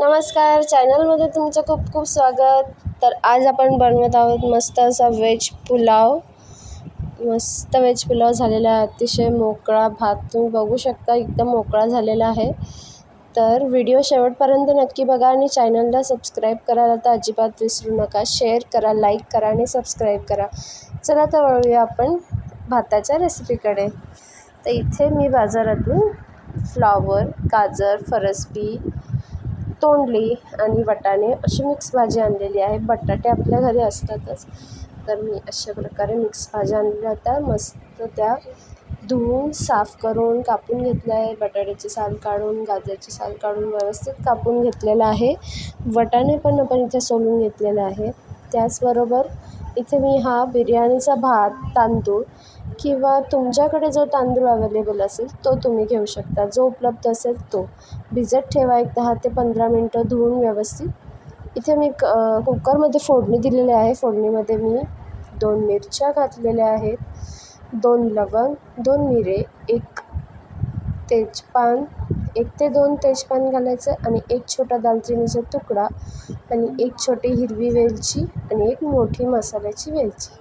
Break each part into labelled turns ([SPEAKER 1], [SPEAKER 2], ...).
[SPEAKER 1] नमस्कार, चॅनलमध्ये तुमचं खूप खूप स्वागत। तर आज आपण बनवत आहोत मस्त असा व्हेज पुलाव। मस्त व्हेज पुलाव झालेला आहे, अतिशय मोकळा भात तुम्ही बघू शकता, एकदम मोकळा झालेला आहे। तर व्हिडिओ शेवटपर्यंत नक्की बघा आणि चॅनलला सबस्क्राईब करायला तर अजिबात विसरू नका। शेअर करा, लाईक करा आणि सबस्क्राईब करा। चला तर वळूया आपण भाताच्या रेसिपीकडे। तर इथे मी बाजारातून फ्लॉवर, गाजर, फरसबी, तोंडली आणि वाटाणे अशी मिक्स भाजी आणलेली आहे। बटाटे आपल्या घरी असतातच, तर मी अशा प्रकारे मिक्स भाज्या आणलेल्या होत्या। मस्त त्या धुवून साफ करून कापून घेतल्या आहे। बटाट्याची साल काढून, गाजरची साल काढून व्यवस्थित कापून घेतलेलं आहे। वाटाणे पण आपण इथे सोलून घेतलेले आहे। त्याचबरोबर इथे मी हा बिर्याणीचा भात, तांदूळ किंवा तुमच्याकडे जो तांदूळ अवेलेबल असेल तो तुम्ही घेऊ शकता, जो उपलब्ध असेल तो भिजत ठेवा। 10 ते 15 मिनटं धुवून व्यवस्थित। इथे मी कुकरमध्ये फोडणी दिलेली आहे। फोडणीमध्ये मी 2 मिरच्या घातलेल्या आहेत, 2 लवंग, 2 मिरे, 1 तेजपान, 1 ते 2 तेजपान घालायचं आणि 1 छोटा दालचिनीचा तुकडा आणि 1 छोटी हिरवी वेलची आणि 1 मोठी मसाल्याची वेलची।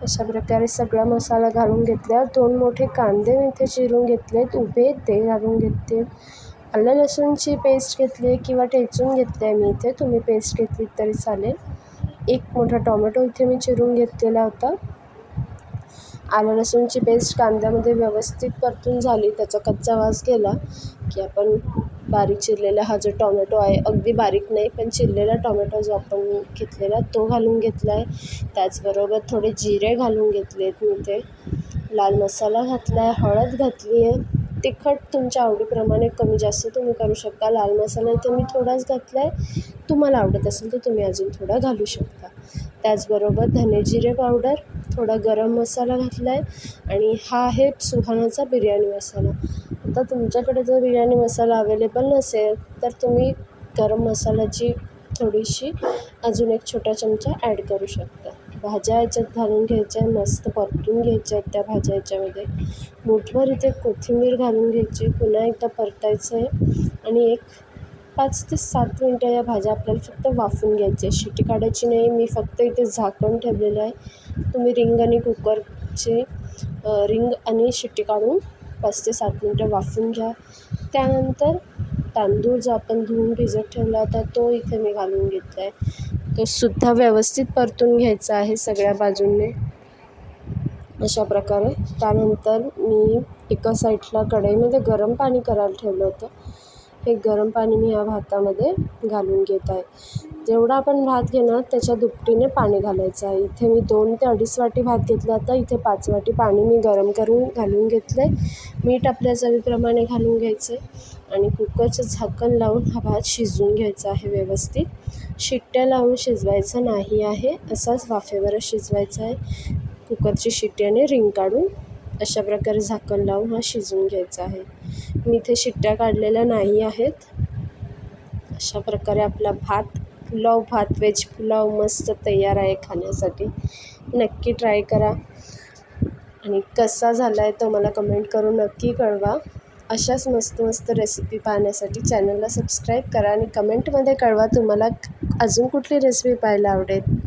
[SPEAKER 1] अशा प्रकारे सगळा मसाला घालून घेतल्यावर 2 मोठे कांदे मी इथे चिरून घेतलेत उभे, ते घालून घेते। आलं लसूणची पेस्ट घेतली आहे किंवा ठेचून घेतली आहे मी इथे, तुम्ही पेस्ट घेतली तरी चालेल। 1 मोठा टोमॅटो इथे मी चिरून घेतलेला होता। आलं लसूणची पेस्ट कांद्यामध्ये व्यवस्थित परतून झाली, त्याचा कच्चा वास गेला की आपण बारीक चिरलेला हा जो टोमॅटो आहे, अगदी बारीक नाही पण चिरलेला टोमॅटो जो आपण घेतलेला तो घालून घेतला आहे। त्याचबरोबर थोडे जिरे घालून घेतलेत मी इथे, लाल मसाला घातला आहे, हळद घातली आहे, तिखट तुमच्या आवडीप्रमाणे कमी जास्त तुम्ही करू शकता। लाल मसाला इथे मी थोडाच घातला आहे, तुम्हाला आवडत असेल तर तुम्ही अजून थोडा घालू शकता। त्याचबरोबर धने जिरे पावडर, थोडा गरम मसाला घातला आहे आणि हा आहे सुहानाचा बिर्याणी मसाला। आता तुमच्याकडे जर बिर्याणी मसाला अवेलेबल नसेल तर तुम्ही गरम मसाल्याची थोडीशी अजून 1 छोटा चमचा ॲड करू शकता। भाज्या याच्यात घालून घ्यायच्या, मस्त परतून घ्यायच्या आहेत त्या भाज्या याच्यामध्ये। मूठभर इथे कोथिंबीर घालून घ्यायची, पुन्हा एकदा परतायचं आहे आणि 5 ते 7 मिनटं या भाज्या आपल्याला फक्त वाफून घ्यायच्या, शिटी काढायची नाही। मी फक्त इथे झाकण ठेवलेलं आहे, तुम्ही रिंग आणि शिट्टी काढून 5 ते 7 मिनटं वाफून घ्या। त्यानंतर तांदूळ जो आपण धुवून भिजत ठेवला होता तो इथे मी घालून घेतला आहे, तो सुद्धा व्यवस्थित परतून घ्यायचा आहे सगळ्या बाजूंनी अशा प्रकारे। त्यानंतर मी एका साईडला कढईमध्ये गरम पाणी करायला ठेवलं होतं, हे गरम पाणी मी या भातामध्ये घालून घेत आहे। जेवढा आपण भात घेणार त्याच्या दुपटीने पाणी घालायचं आहे। इथे मी 2 ते 2.5 वाटी भात घेतला होता, इथे 5 वाटी पाणी मी गरम करून घालून घेतलं आहे। मीठ आपल्या चवीप्रमाणे घालून घ्यायचं आहे आणि कुकरचं झाकण लावून हा भात शिजवून घ्यायचा आहे व्यवस्थित। शिट्ट्या लावून शिजवायचं नाही आहे, असाच वाफेवरच शिजवायचा आहे। कुकरची शिट्टी आणि रिंग काढून अशा प्रकारे झाकण लावून हा शिजवून घ्यायचा आहे। मी इथे शिट्ट्या काढलेल्या नाही आहेत। अशा प्रकारे आपला भात व्हेज पुलाव मस्त तयार आहे खाण्यासाठी। नक्की ट्राय करा आणि कसा झाला आहे तो मला कमेंट करून नक्की कळवा। अशाच मस्त मस्त रेसिपी पाहण्यासाठी चॅनलला सबस्क्राईब करा आणि कमेंटमध्ये कळवा तुम्हाला अजून कुठली रेसिपी पाहायला आवडेल।